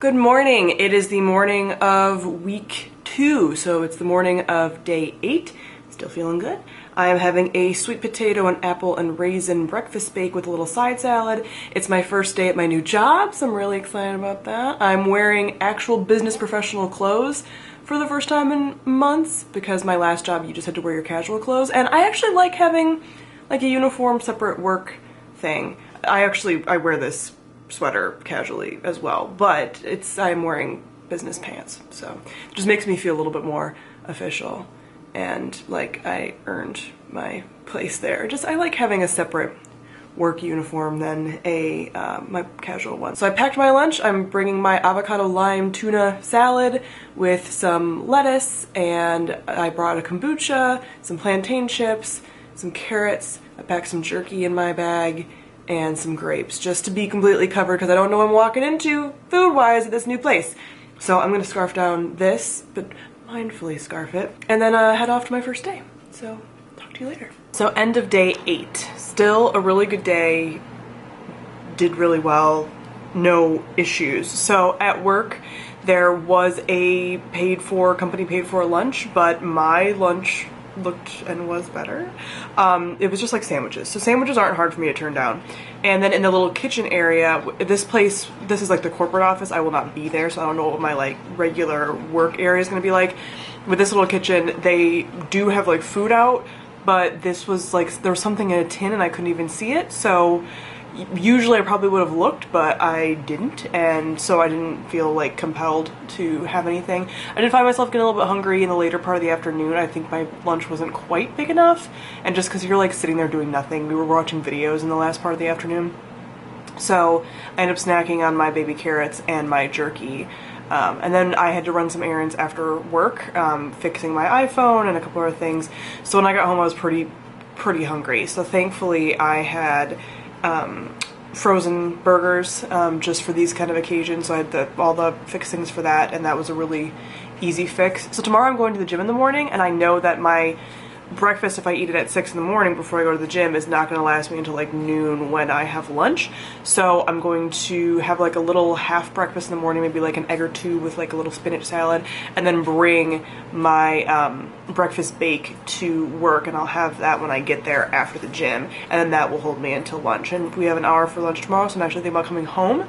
Good morning. It is the morning of week 2, so it's the morning of day 8. Still feeling good. I am having a sweet potato and apple and raisin breakfast bake with a little side salad. It's my first day at my new job, so I'm really excited about that. I'm wearing actual business professional clothes for the first time in months because my last job you just had to wear your casual clothes, and I actually like having like a uniform separate work thing. I wear this sweater casually as well, but I'm wearing business pants, so it just makes me feel a little bit more official and like I earned my place there. I like having a separate work uniform than my casual one. So I packed my lunch. I'm bringing my avocado lime tuna salad with some lettuce, and I brought a kombucha, some plantain chips, some carrots. I packed some jerky in my bag and some grapes just to be completely covered because I don't know what I'm walking into food-wise at this new place. So I'm gonna scarf down this, but mindfully scarf it, and then head off to my first day. So talk to you later. So end of day 8. Still a really good day. Did really well. No issues. So at work there was a company paid for lunch, but my lunch looked and was better. It was just like sandwiches. So sandwiches aren't hard for me to turn down. And then in the little kitchen area, this is like the corporate office. I will not be there, so I don't know what my like regular work area is gonna be like. With this little kitchen, they do have like food out, but this was like, there was something in a tin and I couldn't even see it. So usually I probably would have looked, but I didn't, and so I didn't feel like compelled to have anything. I did find myself getting a little bit hungry in the later part of the afternoon. I think my lunch wasn't quite big enough, and just because you're like sitting there doing nothing, we were watching videos in the last part of the afternoon. So I ended up snacking on my baby carrots and my jerky. And then I had to run some errands after work, fixing my iPhone and a couple other things. So when I got home I was pretty hungry. So thankfully I had frozen burgers just for these kind of occasions. So I had all the fixings for that, and that was a really easy fix. So tomorrow I'm going to the gym in the morning, and I know that my breakfast, if I eat it at 6 in the morning before I go to the gym, is not going to last me until like noon when I have lunch. So I'm going to have like a little half breakfast in the morning, maybe like an egg or two with like a little spinach salad, and then bring my breakfast bake to work, and I'll have that when I get there after the gym, and then that will hold me until lunch. And we have an hour for lunch tomorrow, so I'm actually thinking about coming home,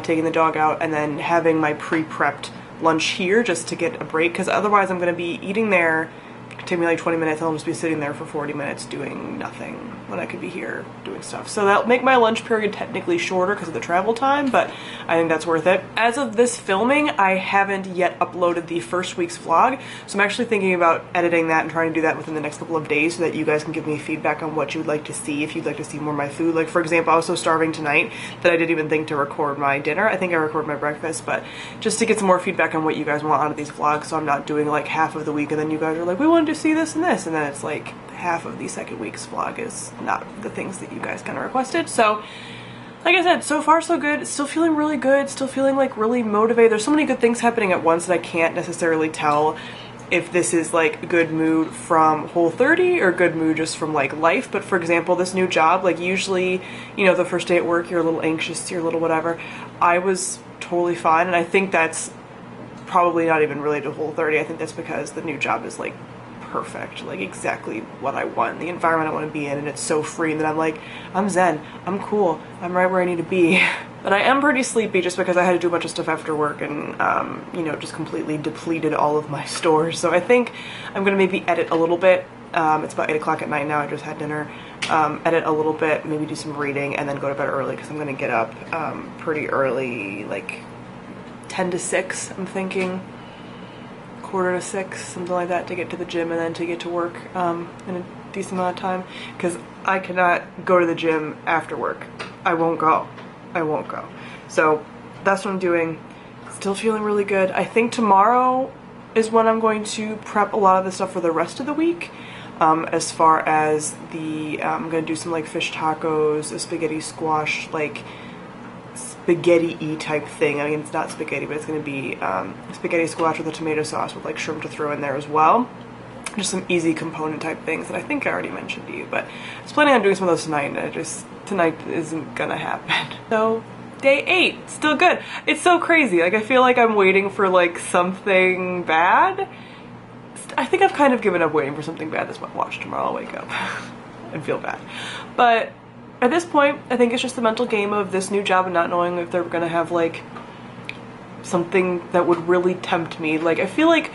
taking the dog out, and then having my pre-prepped lunch here just to get a break, because otherwise I'm going to be eating there. Take me like 20 minutes and I'll just be sitting there for 40 minutes doing nothing when I could be here doing stuff. So that'll make my lunch period technically shorter because of the travel time, but I think that's worth it. As of this filming, I haven't yet uploaded the first week's vlog, so I'm actually thinking about editing that and trying to do that within the next couple of days so that you guys can give me feedback on what you'd like to see, if you'd like to see more of my food. Like for example, I was so starving tonight that I didn't even think to record my dinner. I think I recorded my breakfast, but just to get some more feedback on what you guys want out of these vlogs, so I'm not doing like half of the week and then you guys are like, we wanted to see this and this, and then it's like half of the second week's vlog is not the things that you guys kind of requested. So like I said, so far so good. Still feeling really good, still feeling like really motivated. There's so many good things happening at once that I can't necessarily tell if this is like good mood from Whole30 or good mood just from like life. But for example, this new job, like usually, you know, the first day at work you're a little anxious, you're a little whatever. I was totally fine, and I think that's probably not even related to Whole30. I think that's because the new job is like perfect, like exactly what I want, the environment I want to be in, and it's so free that I'm like, I'm zen, I'm cool, I'm right where I need to be. But I am pretty sleepy just because I had to do a bunch of stuff after work and you know, just completely depleted all of my stores. So I think I'm gonna maybe edit a little bit. It's about 8 o'clock at night now, I just had dinner. Edit a little bit, maybe do some reading, and then go to bed early because I'm gonna get up pretty early, like 10 to 6 I'm thinking. Quarter to 6, something like that, to get to the gym and then to get to work in a decent amount of time, because I cannot go to the gym after work. I won't go. So that's what I'm doing. Still feeling really good. I think tomorrow is when I'm going to prep a lot of the stuff for the rest of the week. As far as I'm gonna do some like fish tacos, a spaghetti squash, like spaghetti-y type thing. I mean, it's not spaghetti, but it's going to be spaghetti squash with a tomato sauce with like shrimp to throw in there as well. Just some easy component type things that I think I already mentioned to you, but I was planning on doing some of those tonight, and tonight isn't gonna happen. So Day 8, still good. It's so crazy. Like, I feel like I'm waiting for like something bad. I think I've kind of given up waiting for something bad this month. Watch, tomorrow I'll wake up and feel bad. But at this point, I think it's just the mental game of this new job and not knowing if they're gonna have like something that would really tempt me. Like, I feel like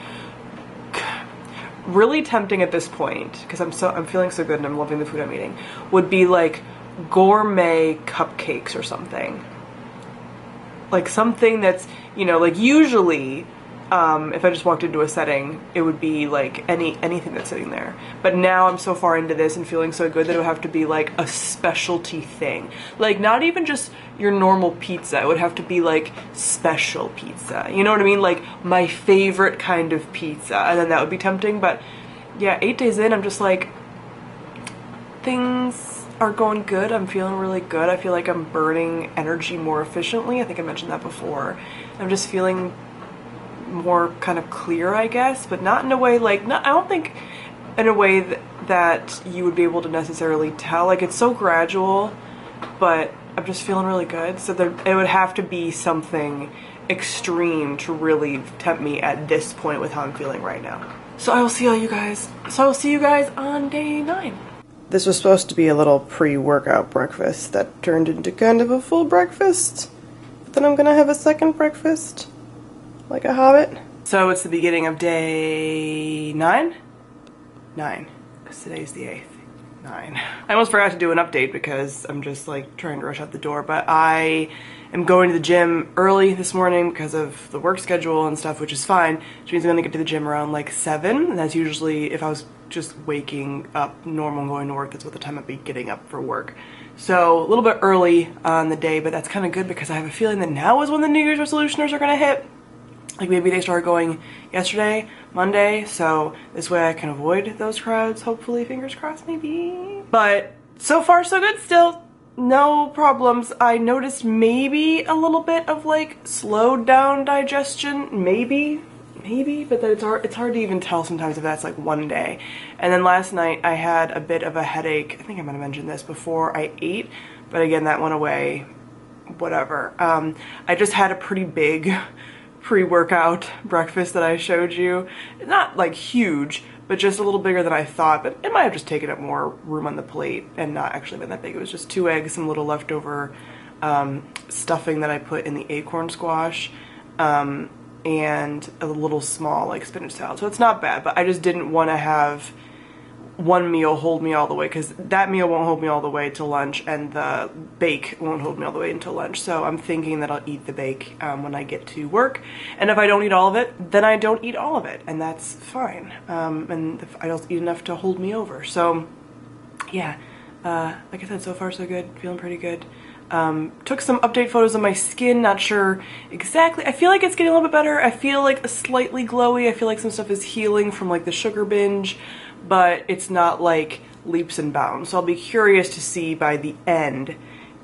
really tempting at this point, because I'm feeling so good and I'm loving the food I'm eating, would be like gourmet cupcakes or something. Like something that's, you know, like usually if I just walked into a setting, it would be like anything that's sitting there. But now I'm so far into this and feeling so good that it would have to be like a specialty thing. Like not even just your normal pizza, it would have to be like special pizza. You know what I mean? Like my favorite kind of pizza. And then that would be tempting. But yeah, 8 days in, I'm just like, things are going good. I'm feeling really good. I feel like I'm burning energy more efficiently. I think I mentioned that before. I'm just feeling more kind of clear, I guess, but not in a way like, I don't think in a way that you would be able to necessarily tell. Like, it's so gradual, but I'm just feeling really good. So it would have to be something extreme to really tempt me at this point with how I'm feeling right now. So I will see you guys on day 9. This was supposed to be a little pre-workout breakfast that turned into kind of a full breakfast. But then I'm gonna have a second breakfast, like a hobbit. So it's the beginning of day 9? 9, because today's the 8th. 9. I almost forgot to do an update because I'm just like trying to rush out the door, but I am going to the gym early this morning because of the work schedule and stuff, which is fine, which means I'm gonna get to the gym around like 7, and that's usually, if I was just waking up normal and going to work, that's what the time I'd be getting up for work. So a little bit early on the day, but that's kind of good because I have a feeling that now is when the New Year's resolutioners are gonna hit. Like maybe they started going yesterday, Monday, so this way I can avoid those crowds, hopefully, fingers crossed, maybe. But so far so good still, no problems. I noticed maybe a little bit of like slowed down digestion, maybe, but then it's hard to even tell sometimes if that's like one day. And then last night I had a bit of a headache. I think I might have mentioned this before I ate, but again, that went away, whatever. I just had a pretty big pre-workout breakfast that I showed you. Not like huge, but just a little bigger than I thought, but it might have just taken up more room on the plate and not actually been that big. It was just 2 eggs, some little leftover stuffing that I put in the acorn squash, and a little small like spinach salad. So it's not bad, but I just didn't want to have one meal hold me all the way, because that meal won't hold me all the way till lunch and the bake won't hold me all the way until lunch. So I'm thinking that I'll eat the bake when I get to work, and if I don't eat all of it, then I don't eat all of it, and that's fine. And if I don't eat enough to hold me over. So yeah, like I said, so far so good, feeling pretty good. Took some update photos of my skin, not sure exactly. I feel like it's getting a little bit better. I feel like slightly glowy. I feel like some stuff is healing from like the sugar binge, but it's not like leaps and bounds. So I'll be curious to see by the end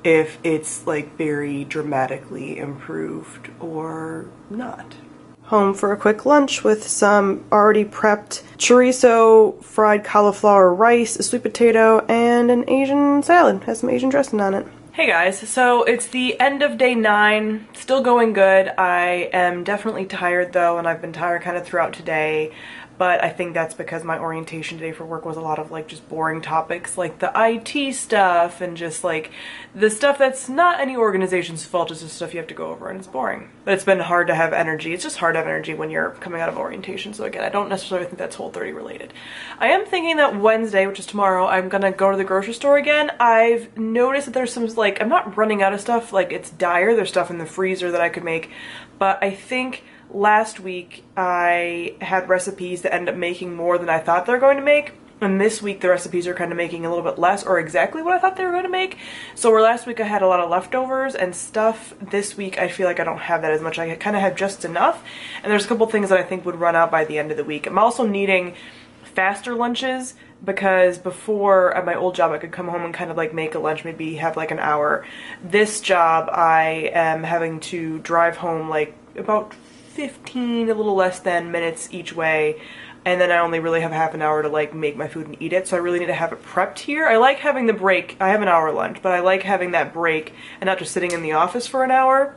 if it's like very dramatically improved or not. Home for a quick lunch with some already prepped chorizo, fried cauliflower rice, a sweet potato, and an Asian salad. Has some Asian dressing on it. Hey guys, so it's the end of day 9, still going good. I am definitely tired though, and I've been tired kind of throughout today. But I think that's because my orientation today for work was a lot of like just boring topics like the IT stuff and just like the stuff that's not any organization's fault, it's just stuff you have to go over and it's boring. But it's been hard to have energy. It's just hard to have energy when you're coming out of orientation. So again, I don't necessarily think that's WHOLE30 related. I am thinking that Wednesday, which is tomorrow, I'm gonna go to the grocery store again. I've noticed that there's some like, I'm not running out of stuff, like it's dire, there's stuff in the freezer that I could make, but I think last week I had recipes that end up making more than I thought they were going to make, and this week the recipes are kind of making a little bit less or exactly what I thought they were going to make. So where last week I had a lot of leftovers and stuff, this week I feel like I don't have that as much. I kind of have just enough, and there's a couple things that I think would run out by the end of the week. I'm also needing faster lunches because before at my old job I could come home and kind of like make a lunch, maybe have like an hour. This job I am having to drive home like about 15, a little less than minutes each way. And then I only really have half an hour to like make my food and eat it, so I really need to have it prepped here. I like having the break. I have an hour lunch, but I like having that break and not just sitting in the office for an hour,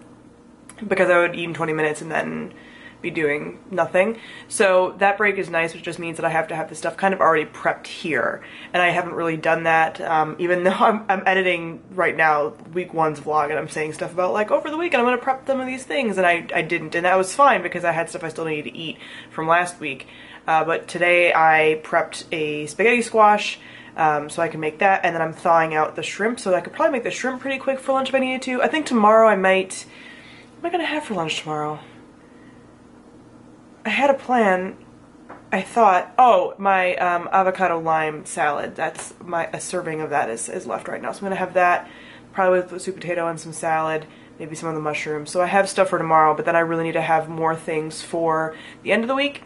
because I would eat in 20 minutes and then be doing nothing. So that break is nice, which just means that I have to have the stuff kind of already prepped here. And I haven't really done that, even though I'm editing right now week 1's vlog, and I'm saying stuff about like, over the weekend I'm gonna prep some of these things, and I didn't, and that was fine because I had stuff I still needed to eat from last week. But today I prepped a spaghetti squash, so I can make that, and then I'm thawing out the shrimp, so I could probably make the shrimp pretty quick for lunch if I needed to. I think tomorrow I might, what am I gonna have for lunch tomorrow? I had a plan. I thought, oh, my avocado lime salad, that's a serving of that is left right now, so I'm gonna have that, probably with a sweet potato and some salad, maybe some of the mushrooms. So I have stuff for tomorrow, but then I really need to have more things for the end of the week.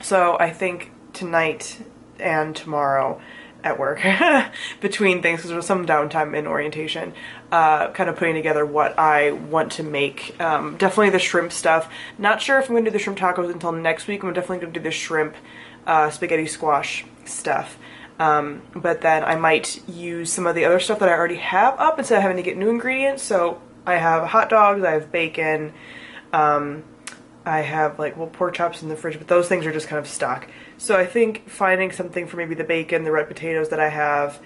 So I think tonight and tomorrow at work, between things, because there's some downtime in orientation, kind of putting together what I want to make. Definitely the shrimp stuff. Not sure if I'm going to do the shrimp tacos until next week. I'm definitely going to do the shrimp spaghetti squash stuff. But then I might use some of the other stuff that I already have up instead of having to get new ingredients. So I have hot dogs, I have bacon, I have like, well, pork chops in the fridge, but those things are just kind of stock. So I think finding something for maybe the bacon, the red potatoes that I have,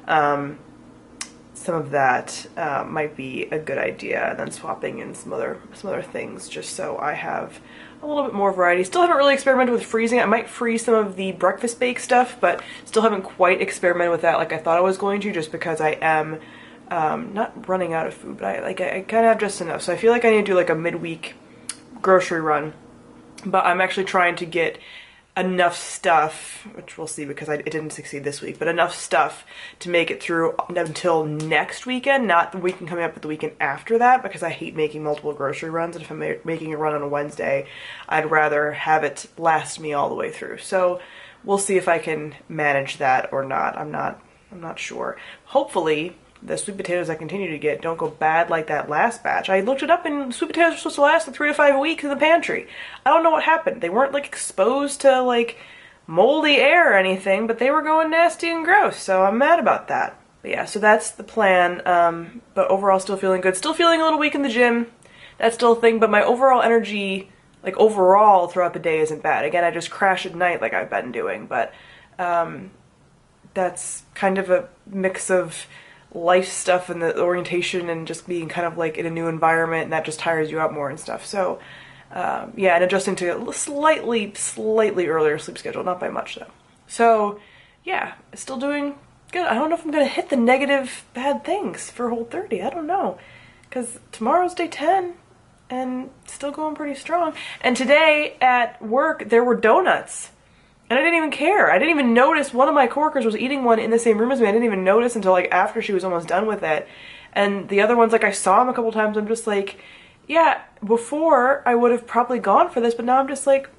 some of that might be a good idea, and then swapping in some other things just so I have a little bit more variety. Still haven't really experimented with freezing. I might freeze some of the breakfast bake stuff, but still haven't quite experimented with that like I thought I was going to, just because I am not running out of food, but I kind of have just enough. So I feel like I need to do like a midweek grocery run, but I'm actually trying to get enough stuff, which we'll see because it didn't succeed this week, but enough stuff to make it through until next weekend, not the weekend coming up, but the weekend after that, because I hate making multiple grocery runs, and if I'm making a run on a Wednesday, I'd rather have it last me all the way through. So we'll see if I can manage that or not. I'm not sure. Hopefully the sweet potatoes I continue to get don't go bad like that last batch. I looked it up, and sweet potatoes are supposed to last like 3 to 5 weeks in the pantry. I don't know what happened. They weren't like exposed to like moldy air or anything, but they were going nasty and gross, so I'm mad about that. But yeah, so that's the plan, but overall still feeling good. Still feeling a little weak in the gym. That's still a thing, but my overall energy, like overall throughout the day, isn't bad. Again, I just crash at night like I've been doing, but that's kind of a mix of life stuff and the orientation and just being kind of like in a new environment, and that just tires you out more and stuff. So yeah, and adjusting to a slightly earlier sleep schedule, not by much though. So yeah, still doing good. I don't know if I'm gonna hit the negative bad things for Whole30. I don't know, because tomorrow's day 10 and still going pretty strong. And today at work there were donuts. And I didn't even care. I didn't even notice one of my coworkers was eating one in the same room as me. I didn't even notice until like after she was almost done with it. And the other ones, like I saw them a couple times. I'm just like, yeah, before I would have probably gone for this, but now I'm just like,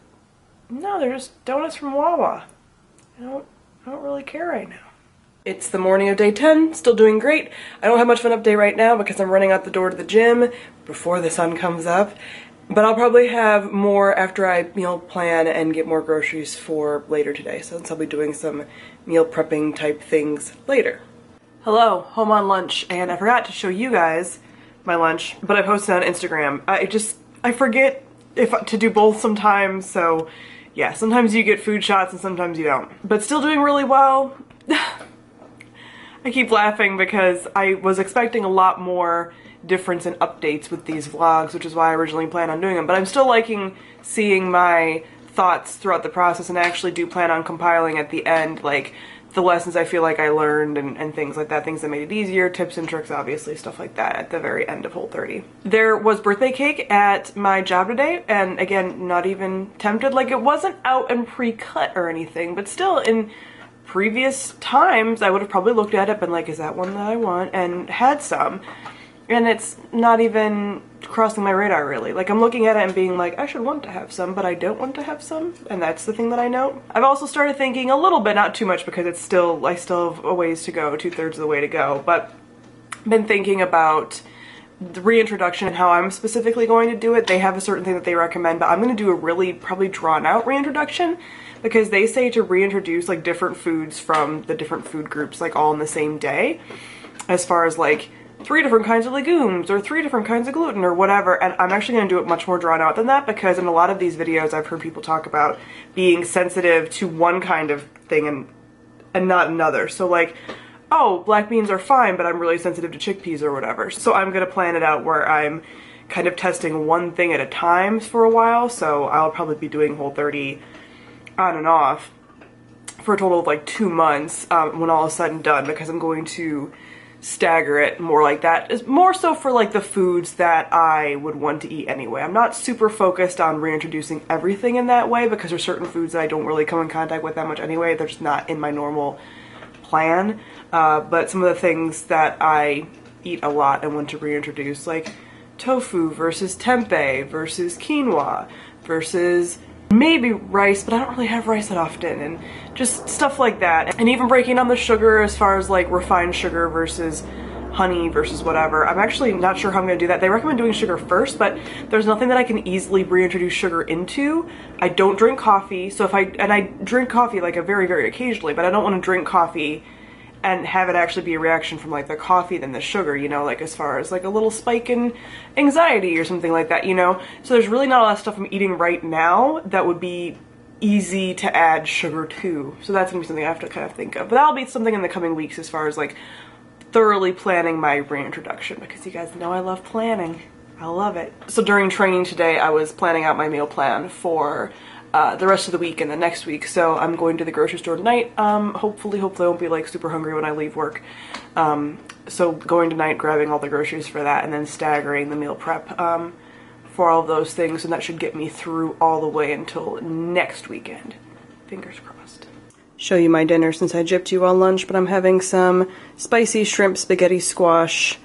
no, they're just donuts from Wawa. I don't really care right now. It's the morning of day 10, still doing great. I don't have much of an update right now because I'm running out the door to the gym before the sun comes up. But I'll probably have more after I meal plan and get more groceries for later today, since I'll be doing some meal prepping type things later. Hello, home on lunch, and I forgot to show you guys my lunch, but I posted on Instagram. I forget to do both sometimes, so yeah, sometimes you get food shots and sometimes you don't. But still doing really well. I keep laughing because I was expecting a lot more difference in updates with these vlogs, which is why I originally planned on doing them, but I'm still liking seeing my thoughts throughout the process, and I actually do plan on compiling at the end like the lessons I feel like I learned and things like that, things that made it easier, tips and tricks, obviously, stuff like that at the very end of Whole30. There was birthday cake at my job today, and again, not even tempted. Like, it wasn't out and pre-cut or anything, but still, in previous times I would have probably looked at it and been like, is that one that I want, and had some. And it's not even crossing my radar, really. Like, I'm looking at it and being like, I should want to have some, but I don't want to have some, and that's the thing that I know. I've also started thinking a little bit, not too much because I still have a ways to go, 2/3 of the way to go, but been thinking about the reintroduction and how I'm specifically going to do it. They have a certain thing that they recommend, but I'm going to do a really probably drawn out reintroduction because they say to reintroduce like different foods from the different food groups like all in the same day, as far as like 3 different kinds of legumes or 3 different kinds of gluten or whatever. And I'm actually going to do it much more drawn out than that, because in a lot of these videos I've heard people talk about being sensitive to one kind of thing and not another. So like, oh, black beans are fine, but I'm really sensitive to chickpeas or whatever. So I'm going to plan it out where I'm kind of testing one thing at a time for a while. So I'll probably be doing Whole30 on and off for a total of like 2 months when all is said and done, because I'm going to stagger it more like that. It's more so for like the foods that I would want to eat anyway. I'm not super focused on reintroducing everything in that way, because there's certain foods that I don't really come in contact with that much anyway. They're just not in my normal plan. But some of the things that I eat a lot and want to reintroduce, like tofu versus tempeh versus quinoa versus maybe rice, but I don't really have rice that often, and just stuff like that. And even breaking down the sugar as far as like refined sugar versus honey versus whatever. I'm actually not sure how I'm going to do that. They recommend doing sugar first, but there's nothing that I can easily reintroduce sugar into. I don't drink coffee, so and I drink coffee like a very, very occasionally, but I don't want to drink coffee and have it actually be a reaction from like the coffee than the sugar, you know, like as far as like a little spike in anxiety or something like that, you know? So there's really not a lot of stuff I'm eating right now that would be easy to add sugar to. So that's gonna be something I have to kind of think of. But that'll be something in the coming weeks as far as like thoroughly planning my reintroduction, because you guys know I love planning. I love it. So during training today, I was planning out my meal plan for the rest of the week and the next week. So I'm going to the grocery store tonight. Hopefully I won't be like super hungry when I leave work. So going tonight, grabbing all the groceries for that, and then staggering the meal prep for all of those things, and that should get me through all the way until next weekend. Fingers crossed. Show you my dinner since I gypped you all lunch, but I'm having some spicy shrimp spaghetti squash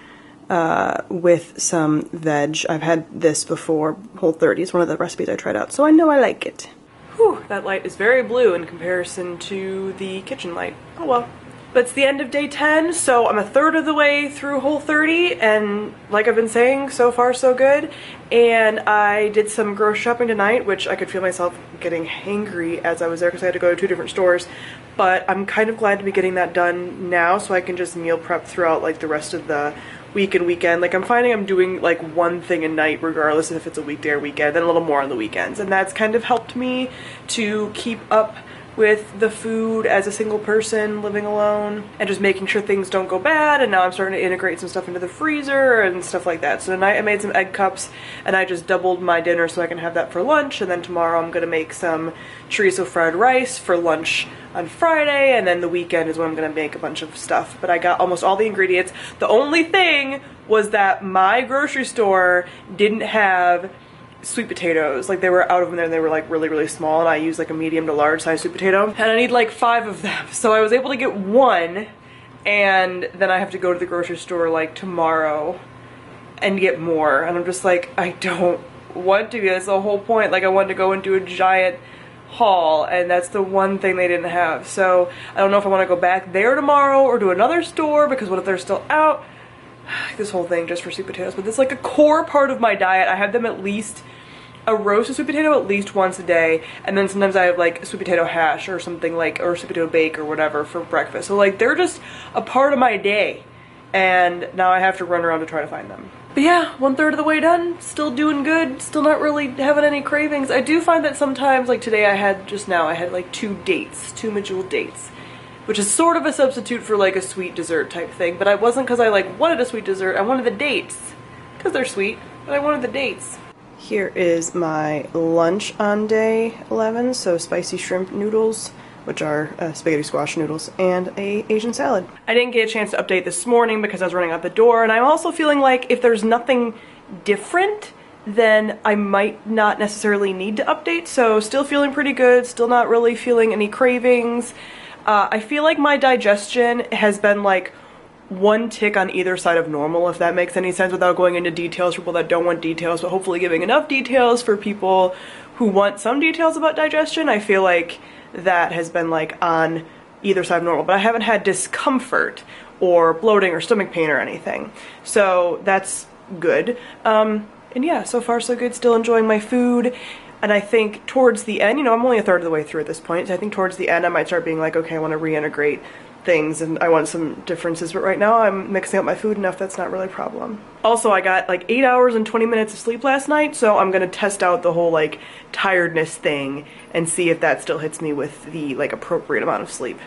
with some veg. I've had this before. Whole30 is one of the recipes I tried out, so I know I like it. Whew, that light is very blue in comparison to the kitchen light. Oh well. But it's the end of day 10, so I'm a third of the way through Whole30, and like I've been saying, so far so good. And I did some grocery shopping tonight, which I could feel myself getting hangry as I was there because I had to go to 2 different stores. But I'm kind of glad to be getting that done now, so I can just meal prep throughout like the rest of the week and weekend. Like I'm finding I'm doing like one thing a night regardless if it's a weekday or weekend, then a little more on the weekends. And that's kind of helped me to keep up with the food as a single person living alone and just making sure things don't go bad. And now I'm starting to integrate some stuff into the freezer and stuff like that. So tonight I made some egg cups and I just doubled my dinner so I can have that for lunch. And then tomorrow I'm gonna make some chorizo fried rice for lunch on Friday, and then the weekend is when I'm gonna make a bunch of stuff. But I got almost all the ingredients. The only thing was that my grocery store didn't have sweet potatoes. Like they were out of them there and they were like really, really small, and I used like a medium to large size sweet potato, and I need like 5 of them. So I was able to get 1, and then I have to go to the grocery store like tomorrow and get more. And I'm just like, I don't want to. That's the whole point. Like I wanted to go and do a giant haul, and that's the one thing they didn't have. So I don't know if I want to go back there tomorrow or to another store, because what if they're still out? This whole thing just for sweet potatoes. But this is like a core part of my diet. I have them at least, a roast of sweet potato at least once a day, and then sometimes I have like sweet potato hash or something like, or sweet potato bake or whatever for breakfast. So like they're just a part of my day, and now I have to run around to try to find them. But yeah, 1/3 of the way done, still doing good, still not really having any cravings. I do find that sometimes, like today I had like 2 dates, 2 medjool dates, which is sort of a substitute for like a sweet dessert type thing. But I wasn't because I like wanted a sweet dessert, I wanted the dates, because they're sweet, but I wanted the dates. Here is my lunch on day 11, so spicy shrimp noodles, which are spaghetti squash noodles, and a Asian salad. I didn't get a chance to update this morning because I was running out the door, and I'm also feeling like if there's nothing different, then I might not necessarily need to update. So still feeling pretty good, still not really feeling any cravings. I feel like my digestion has been like 1 tick on either side of normal, if that makes any sense, without going into details for people that don't want details, but hopefully giving enough details for people who want some details about digestion. I feel like that has been like on either side of normal, but I haven't had discomfort or bloating or stomach pain or anything. So that's good. And yeah, so far so good. Still enjoying my food. And I think towards the end, you know, I'm only a third of the way through at this point, so I think towards the end I might start being like, okay, I want to reintegrate things and I want some differences, but right now I'm mixing up my food enough that's not really a problem. Also, I got like 8 hours and 20 minutes of sleep last night, so I'm gonna test out the whole like tiredness thing and see if that still hits me with the like appropriate amount of sleep.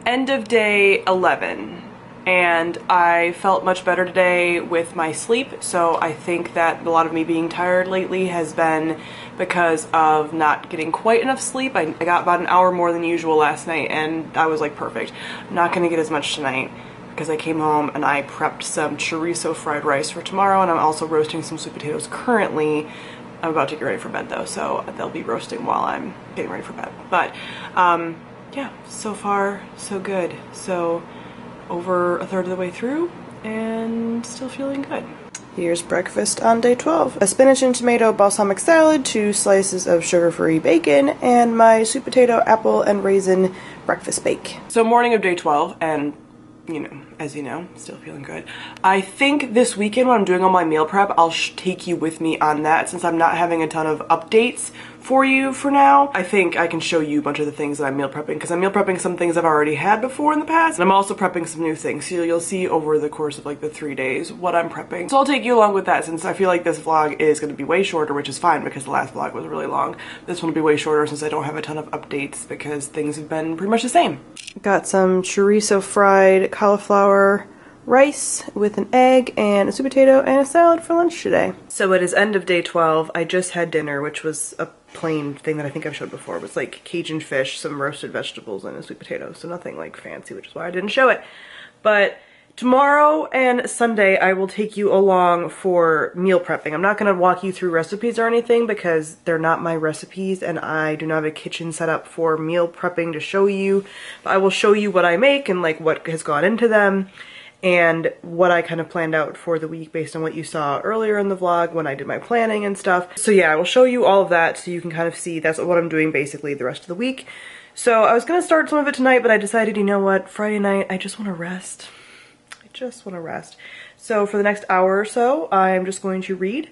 End of day 11. And I felt much better today with my sleep, so I think that a lot of me being tired lately has been because of not getting quite enough sleep. I got about an hour more than usual last night and I was like, perfect. I'm not gonna get as much tonight because I came home and I prepped some chorizo fried rice for tomorrow, and I'm also roasting some sweet potatoes currently. I'm about to get ready for bed though, so they'll be roasting while I'm getting ready for bed. But yeah, so far so good. So over a third of the way through and still feeling good. Here's breakfast on day 12. A spinach and tomato balsamic salad, 2 slices of sugar-free bacon, and my sweet potato, apple, and raisin breakfast bake. So morning of day 12, and you know, as you know, still feeling good. I think this weekend when I'm doing all my meal prep, I'll take you with me on that since I'm not having a ton of updates for you for now. I think I can show you a bunch of the things that I'm meal prepping because I'm meal prepping some things I've already had before in the past, and I'm also prepping some new things. So you'll see over the course of like the 3 days what I'm prepping. So I'll take you along with that since I feel like this vlog is going to be way shorter, which is fine because the last vlog was really long. This one will be way shorter since I don't have a ton of updates because things have been pretty much the same. Got some chorizo fried cauliflower rice with an egg and a sweet potato and a salad for lunch today. So it is end of day 12. I just had dinner, which was a plain thing that I think I've showed before. It was like Cajun fish, some roasted vegetables, and a sweet potato. So nothing like fancy, which is why I didn't show it. But tomorrow and Sunday, I will take you along for meal prepping. I'm not going to walk you through recipes or anything because they're not my recipes and I do not have a kitchen set up for meal prepping to show you. But I will show you what I make and like what has gone into them and what I kind of planned out for the week based on what you saw earlier in the vlog when I did my planning and stuff. So yeah, I will show you all of that so you can kind of see that's what I'm doing basically the rest of the week. So I was going to start some of it tonight, but I decided, you know what, Friday night, I just want to rest. Just want to rest. So for the next hour or so, I'm just going to read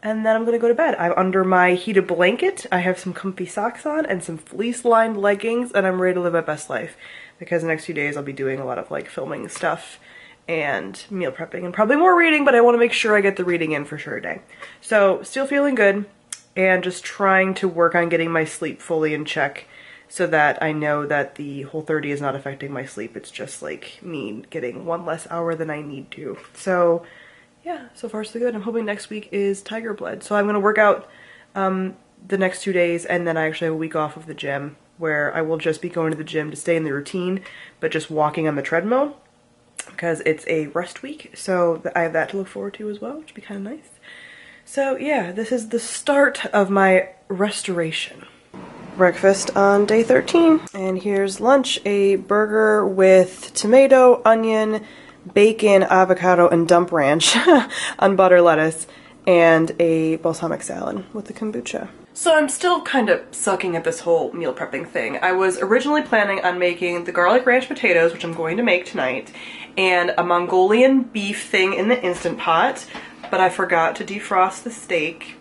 and then I'm going to go to bed. I'm under my heated blanket. I have some comfy socks on and some fleece-lined leggings and I'm ready to live my best life because the next few days I'll be doing a lot of like filming stuff and meal prepping and probably more reading, but I want to make sure I get the reading in for sure today. So still feeling good and just trying to work on getting my sleep fully in check so that I know that the WHOLE30 is not affecting my sleep. It's just like me getting 1 less hour than I need to. So yeah, so far so good. I'm hoping next week is Tiger Blood. So I'm going to work out the next 2 days and then I actually have a week off of the gym where I will just be going to the gym to stay in the routine, but just walking on the treadmill because it's a rest week. So I have that to look forward to as well, which would be kind of nice. So yeah, this is the start of my restoration. Breakfast on day 13. And here's lunch, a burger with tomato, onion, bacon, avocado, and dump ranch on butter lettuce, and a balsamic salad with the kombucha. So I'm still kind of sucking at this whole meal prepping thing. I was originally planning on making the garlic ranch potatoes, which I'm going to make tonight, and a Mongolian beef thing in the Instant Pot, but I forgot to defrost the steak,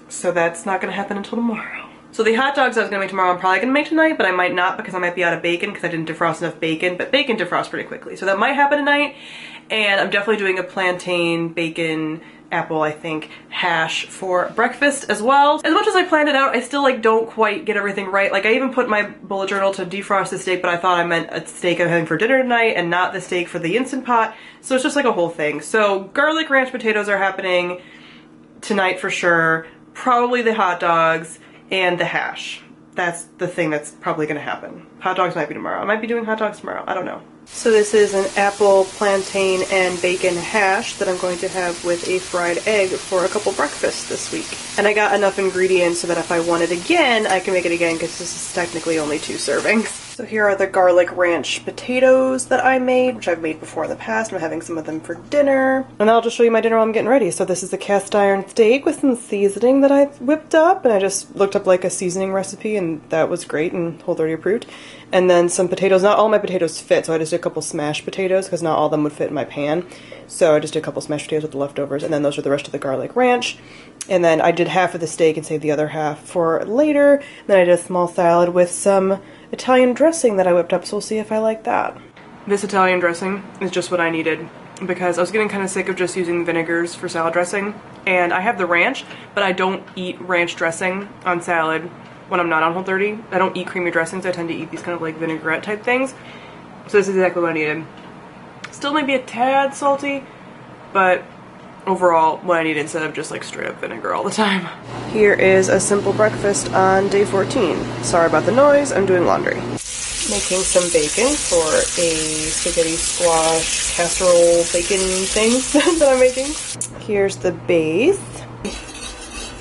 so that's not going to happen until tomorrow. So the hot dogs I was going to make tomorrow I'm probably going to make tonight, but I might not because I might be out of bacon because I didn't defrost enough bacon, but bacon defrosts pretty quickly. So that might happen tonight, and I'm definitely doing a plantain, bacon, apple, I think, hash for breakfast as well. As much as I planned it out, I still like don't quite get everything right. Like I even put my bullet journal to defrost the steak, but I thought I meant a steak I'm having for dinner tonight and not the steak for the Instant Pot. So it's just like a whole thing. So garlic ranch potatoes are happening tonight for sure. Probably the hot dogs and the hash. That's the thing that's probably gonna happen. Hot dogs might be tomorrow. I might be doing hot dogs tomorrow. I don't know. So this is an apple, plantain, and bacon hash that I'm going to have with a fried egg for a couple breakfasts this week. And I got enough ingredients so that if I want it again, I can make it again because this is technically only 2 servings. So here are the garlic ranch potatoes that I made, which I've made before in the past. I'm having some of them for dinner. And I'll just show you my dinner while I'm getting ready. So this is the cast iron steak with some seasoning that I whipped up, and I just looked up like a seasoning recipe, and that was great and Whole30 approved. And then some potatoes. Not all my potatoes fit, so I just did a couple smashed potatoes because not all of them would fit in my pan. So I just did a couple smashed potatoes with the leftovers, and then those are the rest of the garlic ranch. And then I did half of the steak and saved the other half for later. And then I did a small salad with some Italian dressing that I whipped up, so we'll see if I like that. This Italian dressing is just what I needed because I was getting kind of sick of just using vinegars for salad dressing. And I have the ranch, but I don't eat ranch dressing on salad when I'm not on Whole30. I don't eat creamy dressings. I tend to eat these kind of like vinaigrette type things. So this is exactly what I needed. Still maybe a tad salty, but overall what I need instead of just like straight up vinegar all the time. Here is a simple breakfast on day 14. Sorry about the noise, I'm doing laundry. Making some bacon for a spaghetti squash casserole bacon thing that I'm making. Here's the base.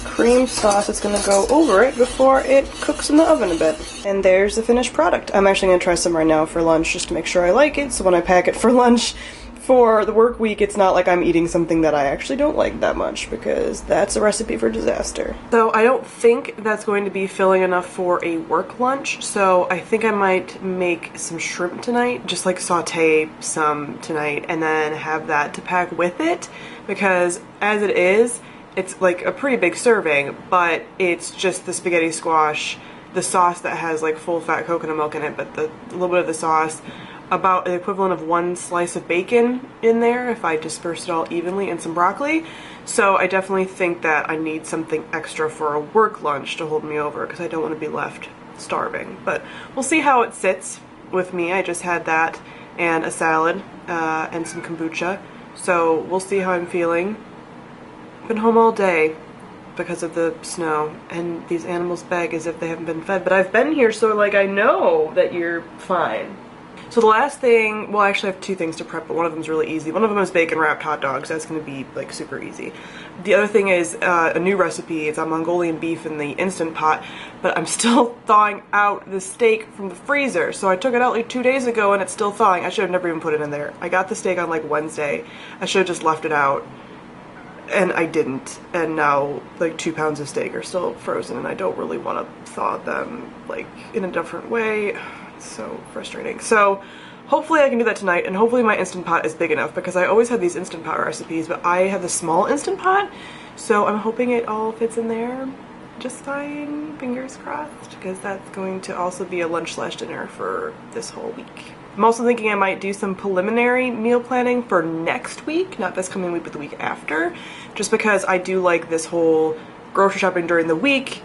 Cream sauce is gonna go over it before it cooks in the oven a bit. And there's the finished product. I'm actually gonna try some right now for lunch just to make sure I like it, so when I pack it for lunch for the work week, it's not like I'm eating something that I actually don't like that much, because that's a recipe for disaster. So I don't think that's going to be filling enough for a work lunch, so I think I might make some shrimp tonight, just like saute some tonight and then have that to pack with it, because as it is, it's like a pretty big serving, but it's just the spaghetti squash, the sauce that has like full fat coconut milk in it, but the little bit of the sauce, about the equivalent of one slice of bacon in there if I disperse it all evenly, and some broccoli. So I definitely think that I need something extra for a work lunch to hold me over, because I don't want to be left starving. But we'll see how it sits with me. I just had that and a salad and some kombucha, so we'll see how I'm feeling. Been home all day because of the snow, and these animals beg as if they haven't been fed, but I've been here, so like I know that you're fine. So the last thing, well, I actually have two things to prep, but one of them is really easy. One of them is bacon wrapped hot dogs. That's going to be like super easy. The other thing is a new recipe. It's on Mongolian beef in the Instant Pot, but I'm still thawing out the steak from the freezer. So I took it out like 2 days ago and it's still thawing. I should have never even put it in there. I got the steak on like Wednesday. I should have just left it out, and I didn't. And now like 2 pounds of steak are still frozen, and I don't really want to thaw them like in a different way. So frustrating. So hopefully I can do that tonight, and hopefully my Instant Pot is big enough, because I always have these Instant Pot recipes, but I have the small Instant Pot, so I'm hoping it all fits in there just fine, fingers crossed, because that's going to also be a lunch/dinner for this whole week. I'm also thinking I might do some preliminary meal planning for next week, not this coming week, but the week after, just because I do like this whole grocery shopping during the week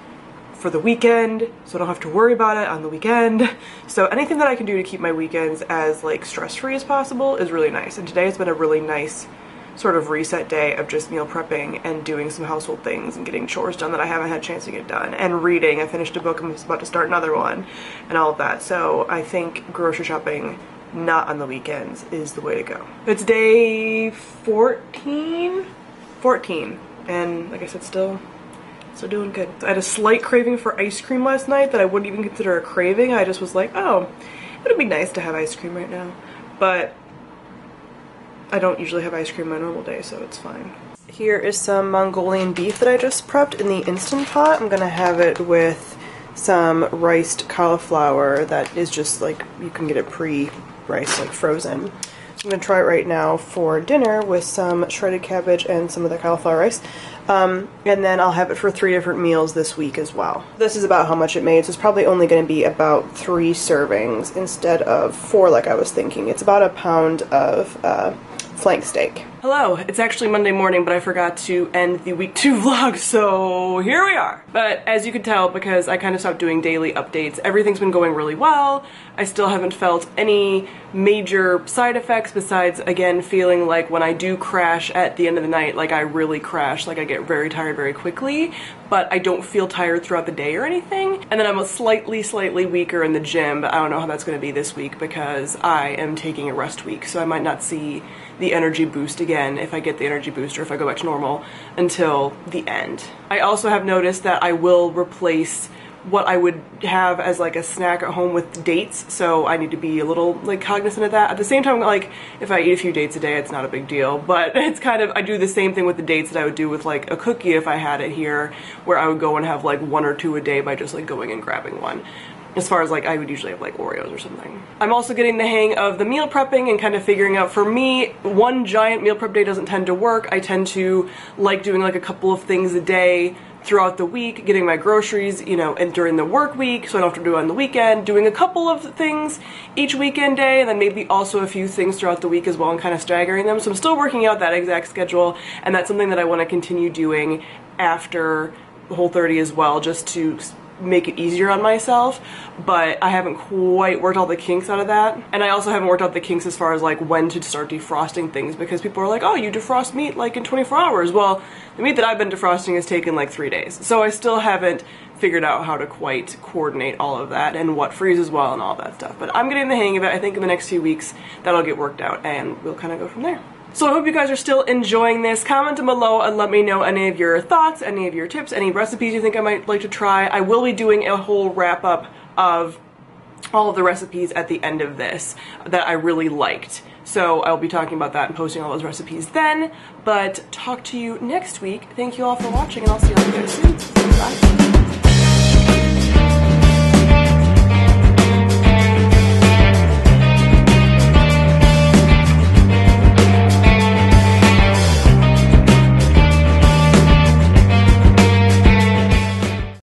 for the weekend, so I don't have to worry about it on the weekend. So anything that I can do to keep my weekends as like stress-free as possible is really nice. And today has been a really nice sort of reset day of just meal prepping and doing some household things and getting chores done that I haven't had a chance to get done, and reading. I finished a book, I'm about to start another one, and all of that. So I think grocery shopping not on the weekends is the way to go. It's day 14, and like I said, still doing good. I had a slight craving for ice cream last night that I wouldn't even consider a craving. I just was like, oh, it would be nice to have ice cream right now. But I don't usually have ice cream on a normal day, so it's fine. Here is some Mongolian beef that I just prepped in the Instant Pot. I'm gonna have it with some riced cauliflower that is just like, you can get it pre-riced, like frozen. So I'm gonna try it right now for dinner with some shredded cabbage and some of the cauliflower rice. And then I'll have it for 3 different meals this week as well. This is about how much it made, so it's probably only going to be about 3 servings instead of 4 like I was thinking. It's about a pound of flank steak. Hello, it's actually Monday morning, but I forgot to end the week 2 vlog, so here we are. But as you can tell, because I kind of stopped doing daily updates, everything's been going really well. I still haven't felt any major side effects besides, again, feeling like when I do crash at the end of the night, like I really crash, like I get very tired very quickly, but I don't feel tired throughout the day or anything. And then I'm slightly weaker in the gym, but I don't know how that's going to be this week because I am taking a rest week, so I might not see the energy boost again if I get the energy boost or if I go back to normal until the end. I also have noticed that I will replace what I would have as like a snack at home with dates, so I need to be a little like cognizant of that. At the same time, like if I eat a few dates a day, it's not a big deal, but it's kind of, I do the same thing with the dates that I would do with like a cookie if I had it here, where I would go and have like 1 or 2 a day by just like going and grabbing one. As far as like, I would usually have like Oreos or something. I'm also getting the hang of the meal prepping and kind of figuring out, for me, one giant meal prep day doesn't tend to work. I tend to like doing like a couple of things a day throughout the week, getting my groceries, you know, and during the work week, so I don't have to do it on the weekend, doing a couple of things each weekend day, and then maybe also a few things throughout the week as well, and kind of staggering them. So I'm still working out that exact schedule, and that's something that I want to continue doing after Whole30 as well, just to make it easier on myself, but I haven't quite worked all the kinks out of that. And I also haven't worked out the kinks as far as like when to start defrosting things, because people are like, oh, you defrost meat like in 24 hours. Well, the meat that I've been defrosting has taken like 3 days. So I still haven't figured out how to quite coordinate all of that and what freezes well and all that stuff. But I'm getting the hang of it. I think in the next few weeks that'll get worked out and we'll kind of go from there. So I hope you guys are still enjoying this. Comment down below and let me know any of your thoughts, any of your tips, any recipes you think I might like to try. I will be doing a whole wrap up of all of the recipes at the end of this that I really liked. So I'll be talking about that and posting all those recipes then. But talk to you next week. Thank you all for watching, and I'll see you all again soon. Bye.